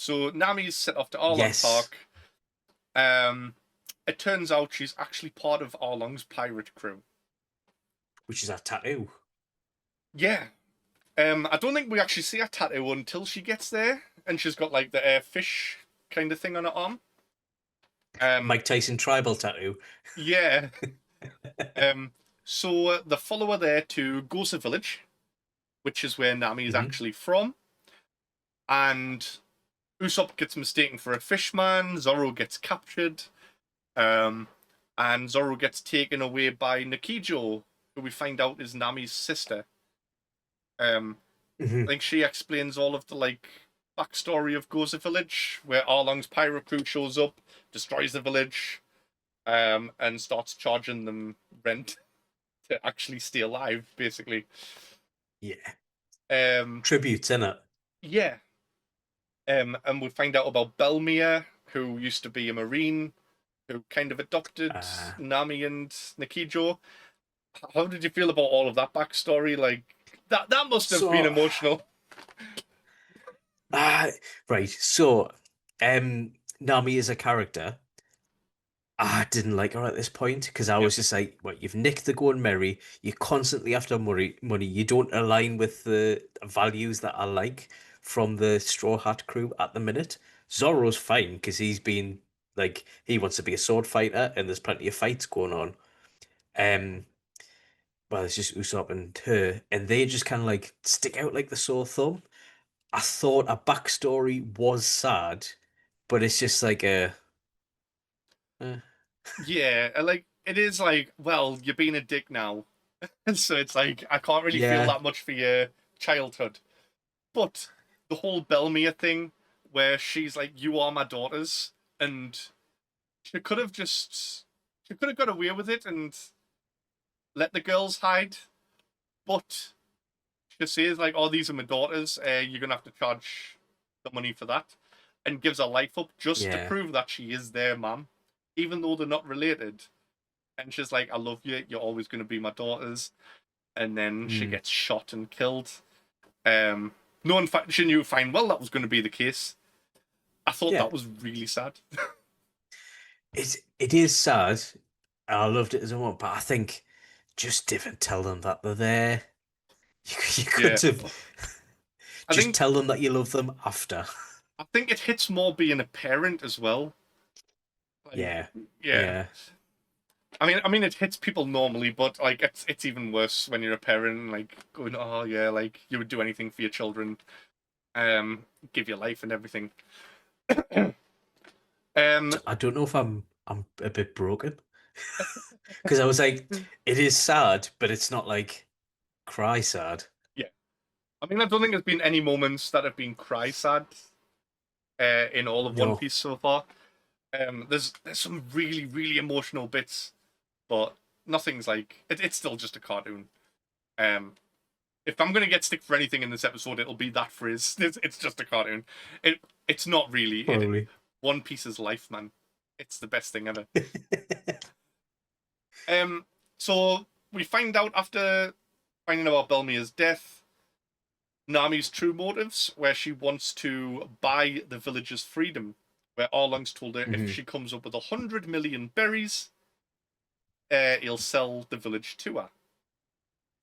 So Nami's set off to Arlong Yes. Park. It turns out she's actually part of Arlong's pirate crew. Which is a tattoo. Yeah. I don't think we actually see a tattoo until she gets there, and she's got like the fish kind of thing on her arm. Um, Mike Tyson tribal tattoo. yeah. Um, so they follow her there to Gosa Village, which is where Nami is Hmm. actually from, and Usopp gets mistaken for a fishman. Zoro gets captured, um, and Zoro gets taken away by Nikijo, who we find out is Nami's sister. Um, I Hmm. think she explains all of the like backstory of Goza Village, where Arlong's pirate crew shows up, destroys the village, and starts charging them rent to actually stay alive, basically. Yeah. Um, Tributes, innit? yeah. And we find out about Belmere, who used to be a marine, who kind of adopted Uh, Nami and Nikijo. How did you feel about all of that backstory? Like that must have been so, emotional. uh, right. So, Nami is a character. I didn't like her at this point because I Yeah. was just like, "What? You've nicked the Going Merry. You constantly after money. Money. You don't align with the values that I like from the Straw Hat crew at the minute." Zoro's fine because he's been like he wants to be a sword fighter, and there's plenty of fights going on. Um, well, it's just Usopp and her, and they just kind of like stick out like the sore thumb. I thought a backstory was sad, but it's just like a. eh. Yeah, like it is like, well, you're being a dick now. So it's like I can't really feel Yeah. that much for your childhood. But the whole Belmere thing where she's like, "You are my daughters," and she could have just she could have got away with it and let the girls hide, but she says like, "Oh, these are my daughters. You're gonna have to charge the money for that," and gives her life up just to Yeah. prove that she is their mum, even though they're not related. And she's like, "I love you. You're always gonna be my daughters." And then she Mm. gets shot and killed. Um, no one she knew fine well that was going to be the case. I thought Yeah. that was really sad. It is sad. I loved it as well, but I think just didn't tell them that they're there. You Yeah, could have I just think tell them that you love them after. I think it hits more being a parent as well. Like, Yeah. yeah, Yeah. I mean, it hits people normally, but like, it's even worse when you're a parent. Like going, oh yeah, like you would do anything for your children, give your life and everything. um, So I don't know if I'm a bit broken because I was like, it is sad, but it's not like cry sad. yeah, I mean, I don't think there's been any moments that have been cry sad in all of One No. Piece so far. There's some really really emotional bits, but nothing's like it's still just a cartoon. Um, if I'm gonna get stick for anything in this episode, it'll be that phrase. It's just a cartoon. It's not really. Probably. One Piece is life, man. It's the best thing ever. So we find out after finding out about Belmire's death, Nami's true motives, where she wants to buy the village's freedom. Where Arlong's told her if Hmm. she comes up with 100 million berries, he'll sell the village to her.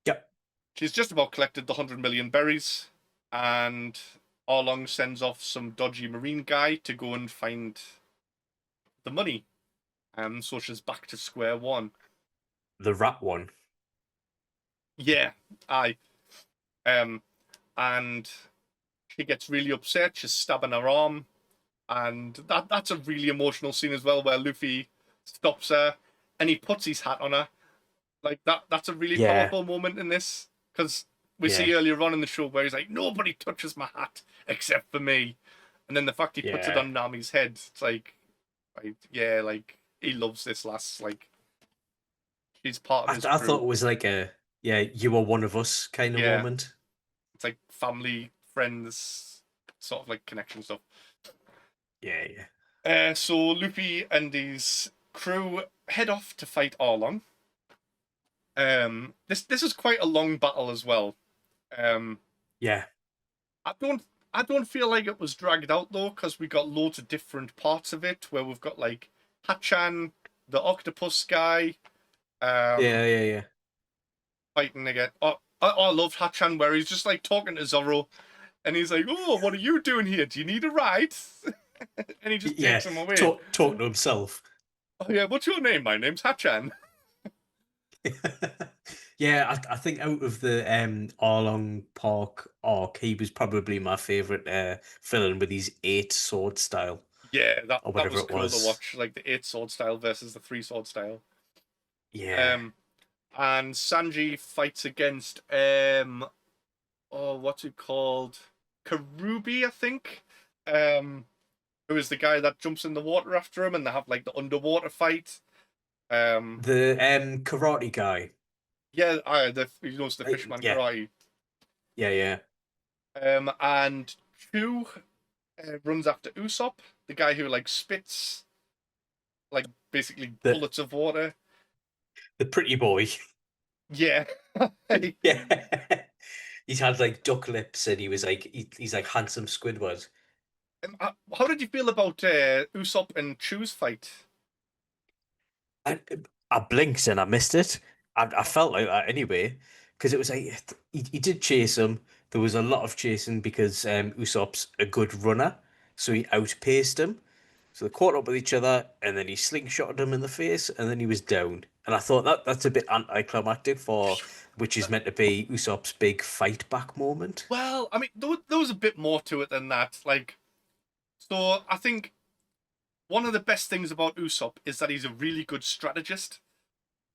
Yep. She's just about collected the 100 million berries, and Arlong sends off some dodgy marine guy to go and find the money. So she's back to square one. The rat one. Yeah, I. Um, and she gets really upset. She's stabbing her arm, and that's a really emotional scene as well, where Luffy stops her and he puts his hat on her. Like that's a really Yeah. powerful moment in this because we Yeah. see earlier on in the show where he's like, "Nobody touches my hat except for me," and then the fact he puts it Yeah. on Nami's head, it's like, right, yeah, like he loves this lass. Like she's part of his I thought crew. it was like a yeah, you were one of us kind of Yeah, moment. it's like family, friends, sort of like connection stuff. Yeah, yeah. So Luffy and his crew head off to fight Arlong. This is quite a long battle as well. Um, Yeah. I don't I don't feel like it was dragged out though, because we got loads of different parts of it where we've got like Hachan, the octopus guy, Yeah, um, yeah, yeah. fighting again. Oh, I loved Hachan where he's just like talking to Zoro, and he's like, "Oh, what are you doing here? Do you need a ride?" And he just Yeah, takes him away. talk to himself. Oh yeah, what's your name? My name's Hachan. Yeah, I think out of the Arlong Park arc, he was probably my favorite villain with his eight sword style Yeah, or that whatever was it cool to was. watch, like the 8 sword style versus the 3 sword style. Yeah, Um, and Sanji fights against oh, what's it called? Karubi, I think. Um, who is the guy that jumps in the water after him, and they have like the underwater fight. Um, the karate guy. yeah, he knows the Fishman Yeah, karate. yeah, yeah. And Chu runs after Usopp, the guy who like spits like basically The bullets of water. the pretty boy. Yeah. Yeah. He's had like duck lips and he was like he's like handsome Squidward. How did you feel about Usopp and Chu's fight? I, I blinked and I missed it. I felt like that anyway, because it was like he did chase him. There was a lot of chasing because Usopp's a good runner, so he outpaced him. So they caught up with each other, and then he slingshotted him in the face, and then he was down. And I thought that's a bit anticlimactic for which is meant to be Usopp's big fight back moment. Well, I mean, there was a bit more to it than that. Like, so I think one of the best things about Usopp is that he's a really good strategist.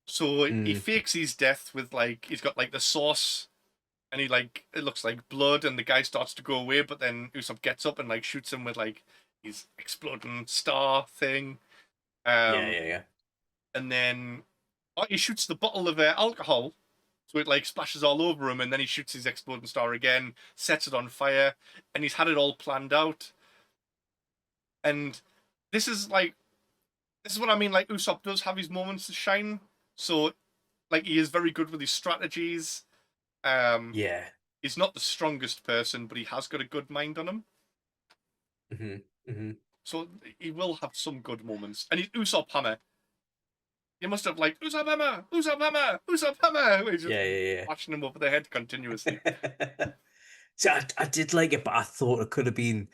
So he Mm, fakes his death with like he's got like the sauce, and he like it looks like blood, and the guy starts to go away, but then Usopp gets up and like shoots him with like his exploding star thing. yeah, Um, yeah, yeah. and then he shoots the bottle of alcohol, so it like splashes all over him, and then he shoots his exploding star again, sets it on fire, and he's had it all planned out. And this is like this is what I mean. Like Usopp does have his moments to shine, so like he is very good with his strategies. Um, Yeah. he's not the strongest person, but he has got a good mind on him. Hmm. Hmm. So he will have some good moments. And he's Usopp Hammer. You must have like Usopp Hammer, Usopp Hammer, Usopp Hammer. He's just Yeah, yeah, bashing him over the head continuously. yeah. See, I did like it, but I thought it could have been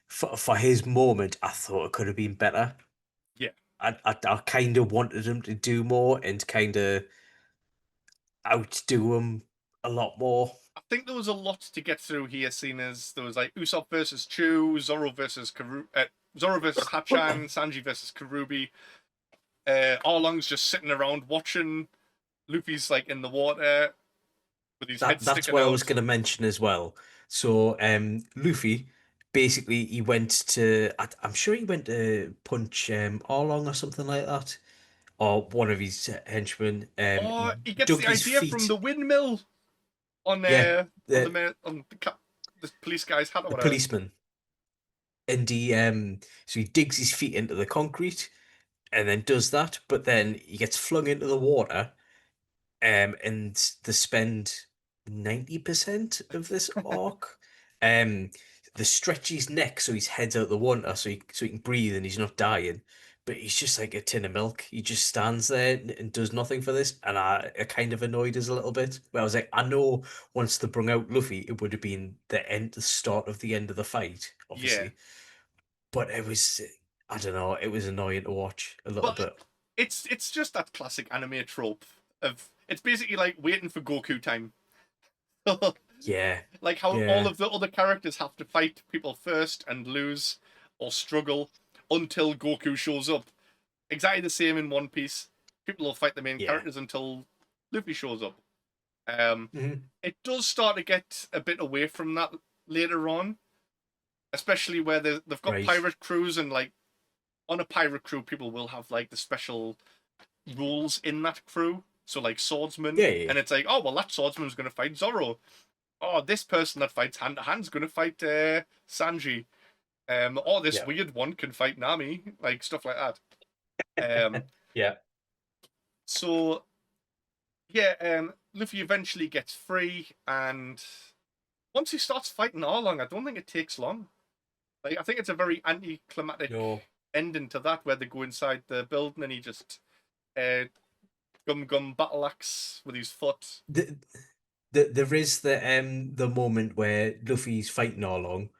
for his moment. I thought it could have been better. Yeah, I kind of wanted him to do more and kind of outdo him a lot more. I think there was a lot to get through here. Seeing as there was like Usopp versus Chu, Zoro versus Hachan, Sanji versus Karubi. Arlong's just sitting around watching. Luffy's like in the water with his head That's sticking what I was out. going to mention as well. So, Luffy basically he went to I'm sure he went to punch Arlong or something like that, or one of his henchmen. He Oh, he gets dug the his idea from feet. the windmill Yeah, on the the the police guy's hat or the whatever. policeman, and he so he digs his feet into the concrete and then does that, but then he gets flung into the water. And they spend 90% of this arc. Um, they stretch his neck so his head's out the water so he can breathe and he's not dying. But he's just like a tin of milk. He just stands there and does nothing for this, and I kind of annoyed us a little bit. But I was like, I know once they brung out Luffy, it would have been the start of the end of the fight, Yeah, obviously. But it was, I don't know, it was annoying to watch a little but bit. it's just that classic anime trope of it's basically like waiting for Goku time. Yeah, Like how all yeah, of the other characters have to fight people first and lose or struggle until Goku shows up. Exactly the same in One Piece. People will fight the main yeah. characters until Luffy shows up. Um, Mhm. it does start to get a bit away from that later on, especially where they've got Right. pirate crews and like on a pirate crew, people will have like the special rules in that crew. So like swordsman, Yeah, yeah, yeah. and it's like, oh well, that swordsman's going to fight Zoro. Oh, this person that fights hand to hand is going to fight Sanji. Or this Yeah. weird one can fight Nami, like stuff like that. Um, Yeah. so yeah, Luffy eventually gets free, and once he starts fighting Arlong, I don't think it takes long. Like, I think it's a very anticlimactic No, ending to that, where they go inside the building and he just uh, gum battle axe with his foot. there is the moment where Luffy's fighting all along,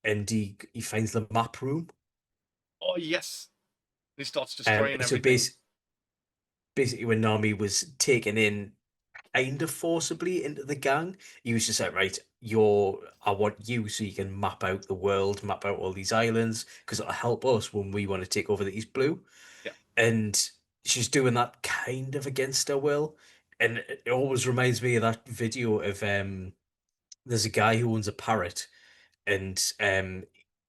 and he finds the map room. Oh yes, he starts destroying So everything. basically, when Nami was taken in kind of forcibly into the gang, he was just like, right, I want you so you can map out the world, map out all these islands, because it'll help us when we want to take over the East Blue. Yeah, And she's doing that kind of against her will. And it always reminds me of that video of there's a guy who owns a parrot, and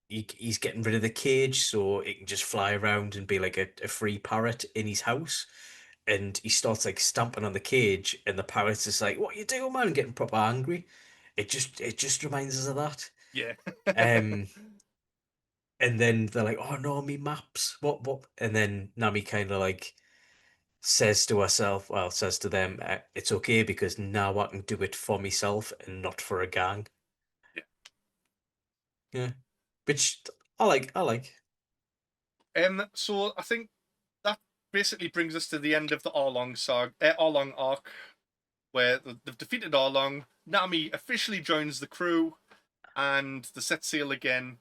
he's getting rid of the cage so it can just fly around and be like a free parrot in his house. And he starts like stamping on the cage, and the parrot's just like, "What you doing, man?" Getting proper angry. It just reminds us of that. yeah, Um, and then they're like, "Oh no, me maps. What?" And then Nami kind of like says to herself, well, says to them, "It's okay because now I can do it for myself and not for a gang." yeah. Yeah, which I like. I like. So I think that basically brings us to the end of the Arlong saga, Arlong arc, where they've defeated Arlong. Nami officially joins the crew, and they set sail again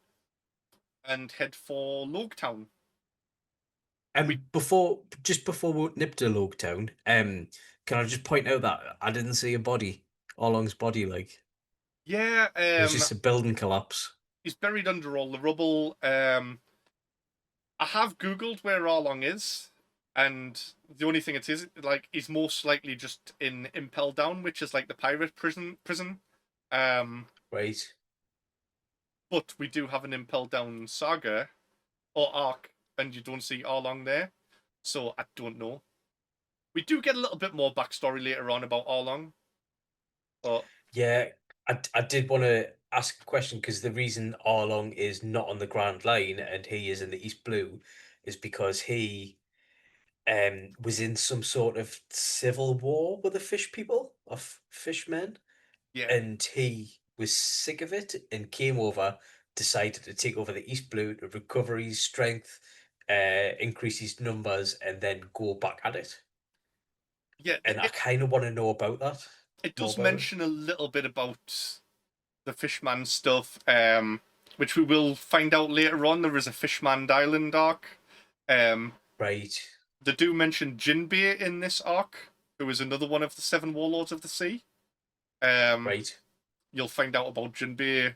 and head for Logtown. We And just before we nip to Logtown, can I just point out that I didn't see a body, Orlong's body, like Yeah, it was just a building collapse. he's buried under all the rubble. I have googled where Arlong is, and the only thing it is like he's most likely just in Impel Down, which is like the pirate prison. Um, Right. but we do have an Impel Down saga or arc, and you don't see Arlong there, so I don't know. We do get a little bit more backstory later on about Arlong, but Yeah, I did want to ask a question because the reason Arlong is not on the Grand Line and he is in the East Blue is because he was in some sort of civil war with the fish people of fishmen, yeah, and he was sick of it and came over, decided to take over the East Blue to recover his strength, increase his numbers, and then go back at it. yeah. And I kind of want to know about that, It more does about it. mention a little bit about the Fishman stuff, which we will find out later on. There is a Fishman Island arc. Um, Right, they do mention Jinbei in this arc, who is another one of the seven warlords of the sea. Um, right, you'll find out about Jinbei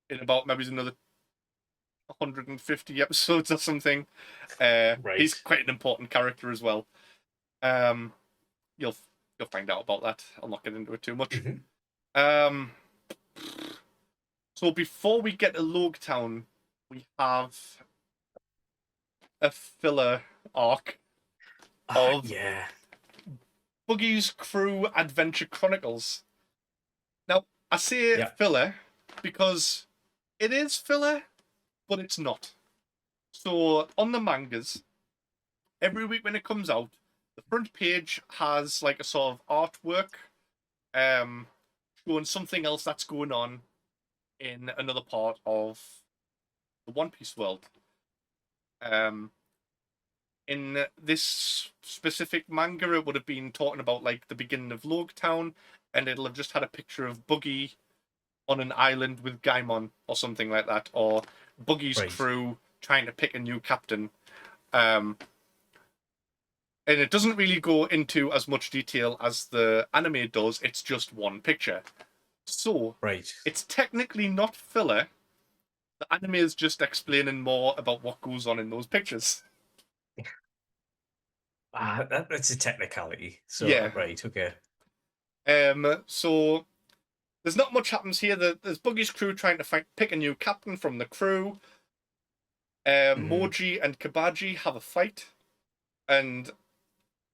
in about maybe another 150 episodes or something. He's right. quite an important character as well. Um, you'll you'll find out about that. I'll not get into it too much. Hmm. Um, so before we get to Logtown, we have a filler arc Ah, of yeah, Buggy's Crew Adventure Chronicles. Now, I say yeah. filler because it is filler, but it's not. So, on the mangas, every week when it comes out, the front page has like a sort of artwork um, showing something else that's going on in another part of the One Piece world. Um, in this specific manga, it would have been talking about like the beginning of Logtown, and it'll have just had a picture of Buggy on an island with Gaimon or something like that, or Buggy's Right. crew trying to pick a new captain. Um, and it doesn't really go into as much detail as the anime does. It's just one picture, so Right. it's technically not filler. The anime is just explaining more about what goes on in those pictures. That's a technicality. So, Yeah. right, okay. So there's not much happens here. There's Buggy's crew trying to pick a new captain from the crew. Hmm. Moji and Kabaji have a fight, and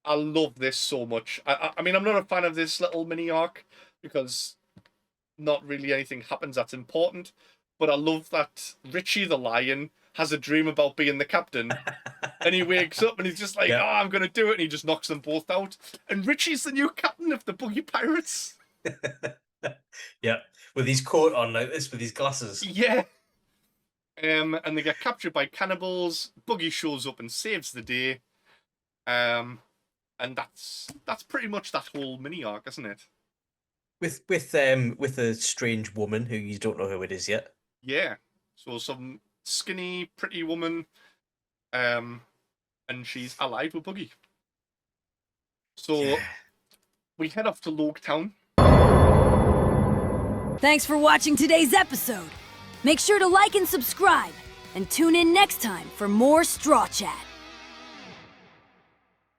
I love this so much. I mean, I'm not a fan of this little mini arc because not really anything happens that's important, but I love that Richie the lion has a dream about being the captain, and he wakes up and he's just like, "Oh, Yeah. I'm gonna do it," and he just knocks them both out, and Richie's the new captain of the Buggy Pirates. Yeah. With his coat on like this, with his glasses. Yeah. And they get captured by cannibals. Buggy shows up and saves the day. And that's pretty much that whole mini arc, isn't it? With a strange woman who you don't know who it is yet. Yeah. So some skinny, pretty woman. And she's allied with Buggy. So we head off to Logtown. Thanks for watching today's episode. Make sure to like and subscribe, and tune in next time for more Straw Chat.